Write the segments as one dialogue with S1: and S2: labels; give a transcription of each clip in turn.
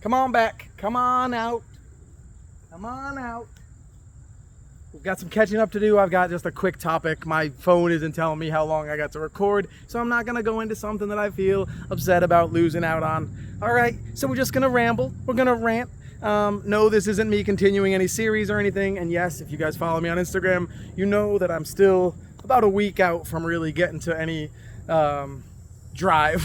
S1: Come on back. Come on out. Come on out. We've got some catching up to do. I've got just a quick topic. My phone isn't telling me how long I got to record, so I'm not going to go into something that I feel upset about losing out on. All right, so we're just going to ramble. We're going to rant. No, this isn't me continuing any series or anything. And yes, if you guys follow me on Instagram, you know that I'm still about a week out from really getting to any drive,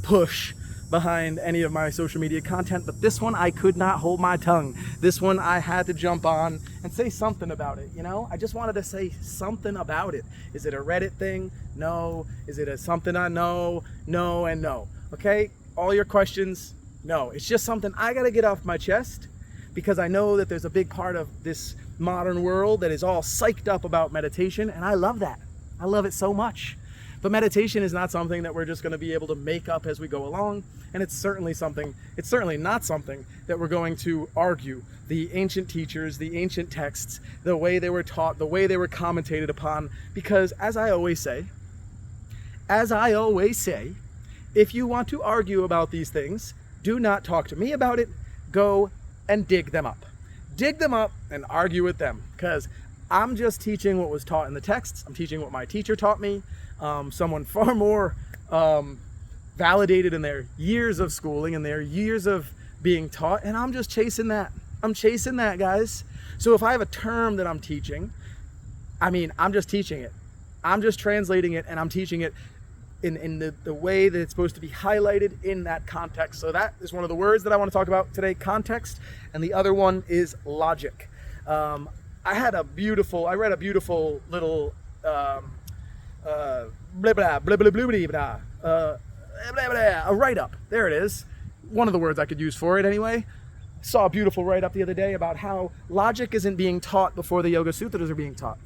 S1: push behind any of my social media content. But this one, I could not hold my tongue. This one, I had to jump on and say something about it. You know, I just wanted to say something about it. Is it a Reddit thing? No. Is it something I know? No and no. Okay, all your questions, no. It's just something I got to get off my chest, because I know that there's a big part of this modern world that is all psyched up about meditation, and I love that. I love it so much. But meditation is not something that we're just going to be able to make up as we go along, and it's certainly not something that we're going to argue the ancient teachers, the ancient texts, the way they were taught, the way they were commentated upon, because as I always say, if you want to argue about these things, do not talk to me about it. Go and dig them up. Dig them up and argue with them, because I'm just teaching what was taught in the texts. I'm teaching what my teacher taught me. Someone far more validated in their years of schooling and their years of being taught, and I'm just chasing that. I'm chasing that, guys. So if I have a term that I'm teaching, I'm just teaching it. I'm just translating it, and I'm teaching it in the way that it's supposed to be highlighted in that context. So that is one of the words that I want to talk about today, context, and the other one is logic. I read a beautiful little a write-up. There it is. One of the words I could use for it anyway. Saw a beautiful write-up the other day about how logic isn't being taught before the Yoga Sutras are being taught.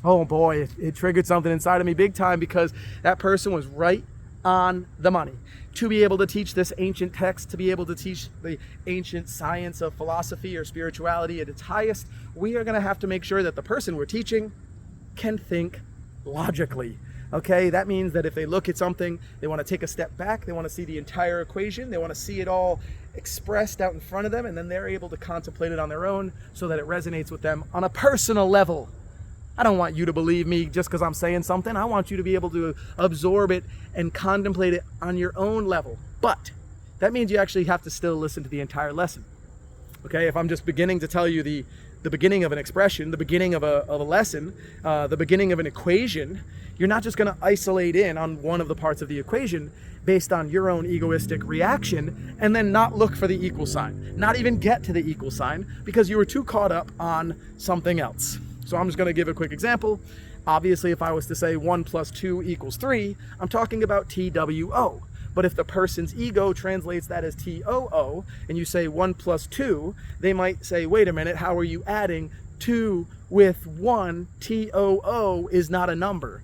S1: Oh boy, it triggered something inside of me big time, because that person was right on the money. To be able to teach this ancient text, to be able to teach the ancient science of philosophy or spirituality at its highest, we are going to have to make sure that the person we're teaching can think logically. Okay, that means that if they look at something, they want to take a step back, they want to see the entire equation, they want to see it all expressed out in front of them, and then they're able to contemplate it on their own so that it resonates with them on a personal level. I don't want you to believe me just because I'm saying something. I want you to be able to absorb it and contemplate it on your own level. But that means you actually have to still listen to the entire lesson. Okay, if I'm just beginning to tell you the beginning of an expression, the beginning of a lesson, the beginning of an equation, you're not just going to isolate in on one of the parts of the equation based on your own egoistic reaction and then not look for the equal sign, not even get to the equal sign because you were too caught up on something else. So I'm just going to give a quick example. Obviously, if I was to say 1 + 2 = 3, I'm talking about TWO. But if the person's ego translates that as TOO, and you say 1 + 2, they might say, wait a minute, how are you adding 2 with 1? TOO is not a number.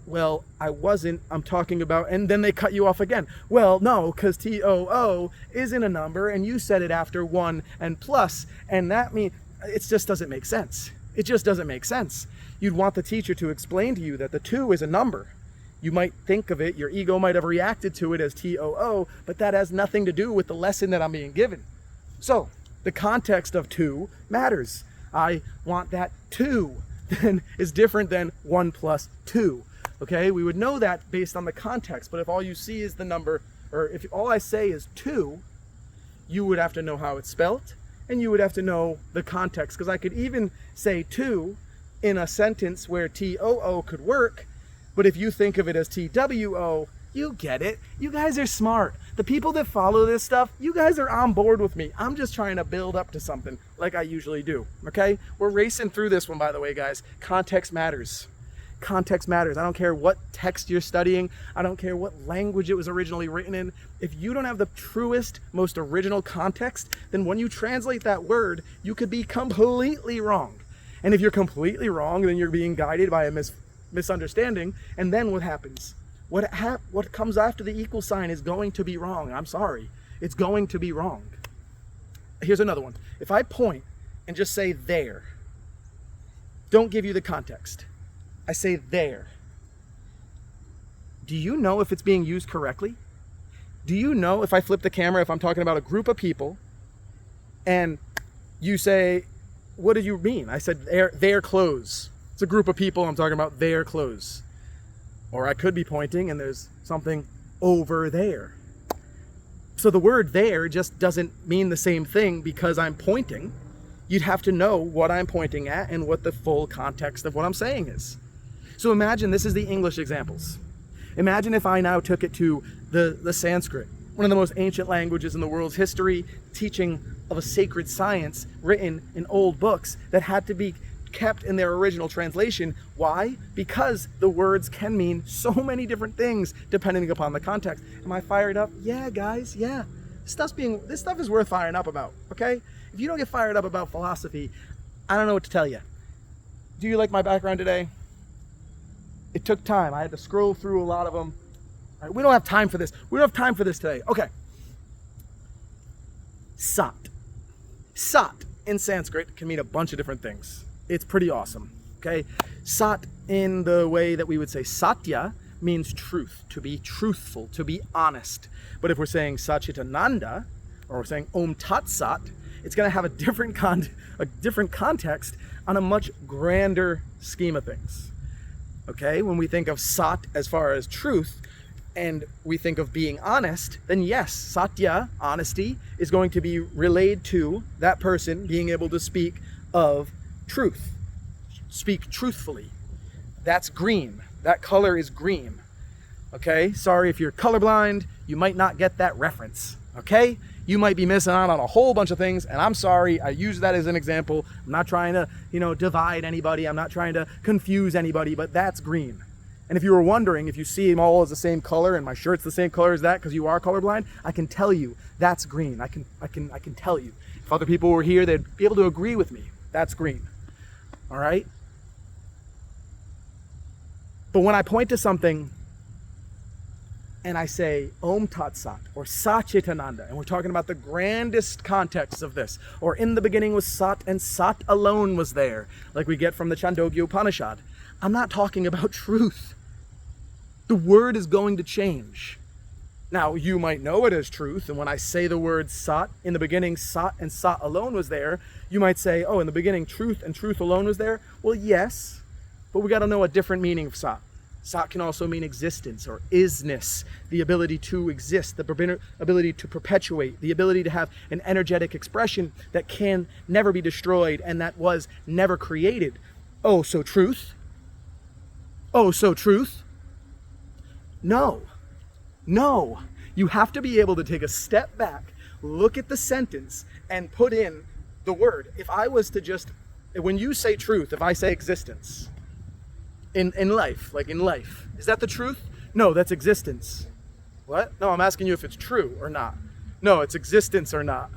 S1: Well, I wasn't, I'm talking about, and then they cut you off again. Well, no, because TOO isn't a number, and you said it after 1 and plus, and that means, it just doesn't make sense. It just doesn't make sense. You'd want the teacher to explain to you that the 2 is a number. You might think of it, your ego might have reacted to it as TOO, but that has nothing to do with the lesson that I'm being given. So, the context of 2 matters. I want that 2 then is different than 1 + 2. Okay, we would know that based on the context, but if all you see is the number, or if all I say is 2, you would have to know how it's spelt, and you would have to know the context, because I could even say 2 in a sentence where TOO could work, but if you think of it as TWO, you get it. You guys are smart. The people that follow this stuff, you guys are on board with me. I'm just trying to build up to something like I usually do, okay? We're racing through this one, by the way, guys. Context matters. Context matters. I don't care what text you're studying. I don't care what language it was originally written in. If you don't have the truest, most original context, then when you translate that word, you could be completely wrong. And if you're completely wrong, then you're being guided by a misunderstanding. And then what happens? What comes after the equal sign is going to be wrong. I'm sorry. It's going to be wrong. Here's another one. If I point and just say there, don't give you the context. I say there. Do you know if it's being used correctly? Do you know, if I flip the camera, if I'm talking about a group of people and you say, what do you mean? I said, their clothes. It's a group of people, I'm talking about their clothes. Or I could be pointing and there's something over there. So the word there just doesn't mean the same thing because I'm pointing. You'd have to know what I'm pointing at and what the full context of what I'm saying is. So imagine, this is the English examples. Imagine if I now took it to the Sanskrit, one of the most ancient languages in the world's history, teaching of a sacred science written in old books that had to be kept in their original translation. Why? Because the words can mean so many different things depending upon the context. Am I fired up? Yeah, guys, yeah. This stuff is worth firing up about, okay? If you don't get fired up about philosophy, I don't know what to tell you. Do you like my background today? It took time. I had to scroll through a lot of them. All right, we don't have time for this. We don't have time for this today. Okay. Sat. Sat in Sanskrit can mean a bunch of different things. It's pretty awesome. Okay. Sat in the way that we would say Satya means truth, to be truthful, to be honest. But if we're saying Satchitananda, or we're saying Om Tat Sat, it's going to have a different context on a much grander scheme of things. Okay, when we think of Sat as far as truth, and we think of being honest, then yes, Satya, honesty, is going to be relayed to that person being able to speak of truth. Speak truthfully. That's green. That color is green. Okay, sorry if you're colorblind, you might not get that reference. Okay, you might be missing out on a whole bunch of things, and I'm sorry, I use that as an example. I'm not trying to, divide anybody. I'm not trying to confuse anybody, but that's green. And if you were wondering, if you see them all as the same color and my shirt's the same color as that because you are colorblind, I can tell you that's green. I can tell you. If other people were here, they'd be able to agree with me. That's green. All right? But when I point to something and I say Om Tat Sat or Satchitananda, and we're talking about the grandest context of this, or in the beginning was Sat and Sat alone was there, like we get from the Chandogya Upanishad, I'm not talking about truth. The word is going to change. Now, you might know it as truth, and when I say the word Sat, in the beginning Sat and Sat alone was there, you might say, oh, in the beginning truth and truth alone was there? Well, yes, but we got to know a different meaning of Sat. Sat can also mean existence or isness, the ability to exist, the ability to perpetuate, the ability to have an energetic expression that can never be destroyed and that was never created. Oh, so truth? Oh, so truth? No. No. You have to be able to take a step back, look at the sentence, and put in the word. If I was to just, when you say truth, if I say existence, in life, like in life, is that the truth? No, that's existence. What? No, I'm asking you if it's true or not. No, it's existence or not.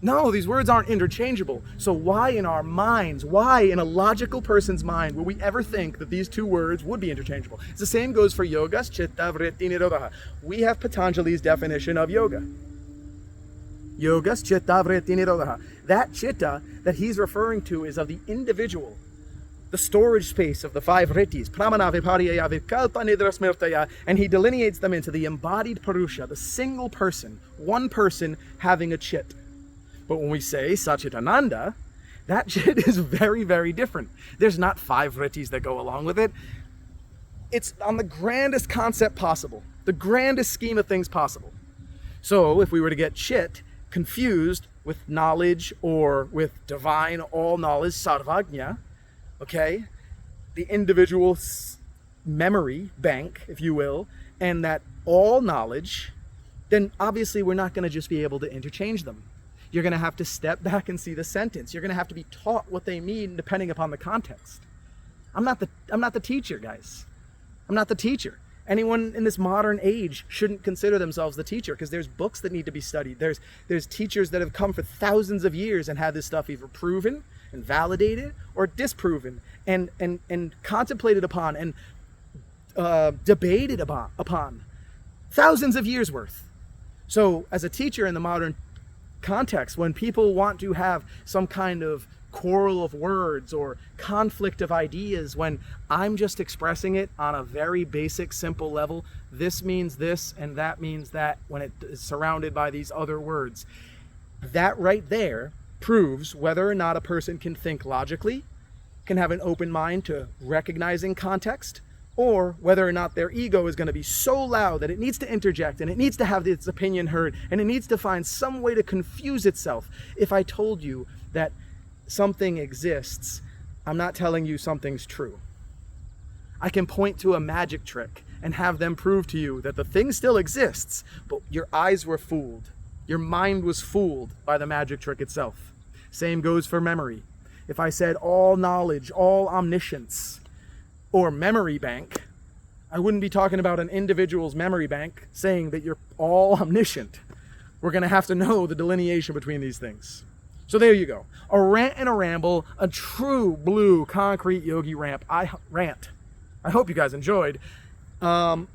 S1: No, these words aren't interchangeable. So why in our minds, why in a logical person's mind would we ever think that these two words would be interchangeable? It's the same goes for yogas, chitta, vritti, nirodha. We have Patanjali's definition of yoga. Yogas, chitta, vritti, nirodha. That chitta that he's referring to is of the individual, the storage space of the five vrittis, pramana, vipariyaya, vikalpa, nidra, smrtaya, and he delineates them into the embodied purusha, the single person, one person having a chit. But when we say Satchitananda, that chit is very, very different. There's not five vrittis that go along with it. It's on the grandest concept possible, the grandest scheme of things possible. So if we were to get chit confused with knowledge or with divine all knowledge, sarvagnya, okay, the individual memory bank, if you will, and that all knowledge, then obviously we're not going to just be able to interchange them. You're going to have to step back and see the sentence. You're going to have to be taught what they mean depending upon the context. I'm not the teacher, guys. I'm not the teacher. Anyone in this modern age shouldn't consider themselves the teacher because there's books that need to be studied. There's teachers that have come for thousands of years and had this stuff either proven and validated or disproven and contemplated upon and debated upon thousands of years worth. So as a teacher in the modern context, when people want to have some kind of quarrel of words or conflict of ideas when I'm just expressing it on a very basic, simple level. This means this and that means that when it is surrounded by these other words. That right there proves whether or not a person can think logically, can have an open mind to recognizing context, or whether or not their ego is going to be so loud that it needs to interject and it needs to have its opinion heard and it needs to find some way to confuse itself. If I told you that something exists, I'm not telling you something's true. I can point to a magic trick and have them prove to you that the thing still exists, but your eyes were fooled. Your mind was fooled by the magic trick itself. Same goes for memory. If I said all knowledge, all omniscience, or memory bank, I wouldn't be talking about an individual's memory bank saying that you're all omniscient. We're going to have to know the delineation between these things. So there you go. A rant and a ramble, a true blue concrete yogi rant. I hope you guys enjoyed. Have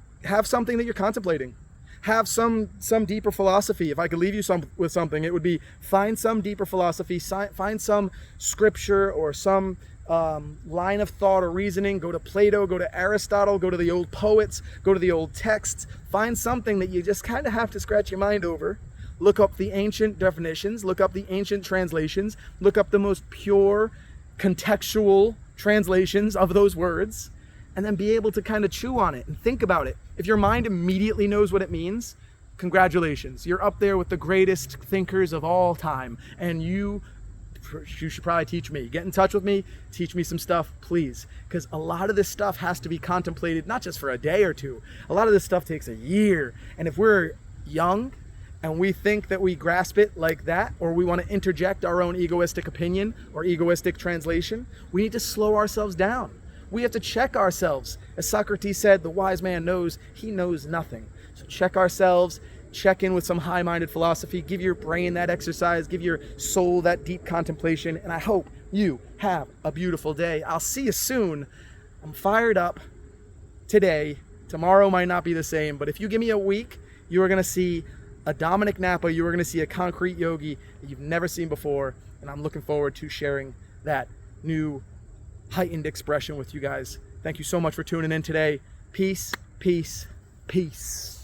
S1: something that you're contemplating. Have some deeper philosophy. If I could leave you with something, it would be find some deeper philosophy, find some scripture or some line of thought or reasoning. Go to Plato, go to Aristotle, go to the old poets, go to the old texts. Find something that you just kind of have to scratch your mind over. Look up the ancient definitions, look up the ancient translations, look up the most pure contextual translations of those words, and then be able to kind of chew on it and think about it. If your mind immediately knows what it means, congratulations. You're up there with the greatest thinkers of all time, and you should probably teach me. Get in touch with me, teach me some stuff, please. Because a lot of this stuff has to be contemplated, not just for a day or two. A lot of this stuff takes a year. And if we're young and we think that we grasp it like that, or we want to interject our own egoistic opinion or egoistic translation, we need to slow ourselves down. We have to check ourselves. As Socrates said, the wise man knows he knows nothing. So check ourselves, check in with some high-minded philosophy, give your brain that exercise, give your soul that deep contemplation, and I hope you have a beautiful day. I'll see you soon. I'm fired up today. Tomorrow might not be the same, but if you give me a week, you are going to see a Dominic Napa, you are going to see a concrete yogi that you've never seen before, and I'm looking forward to sharing that new heightened expression with you guys. Thank you so much for tuning in today. Peace, peace, peace.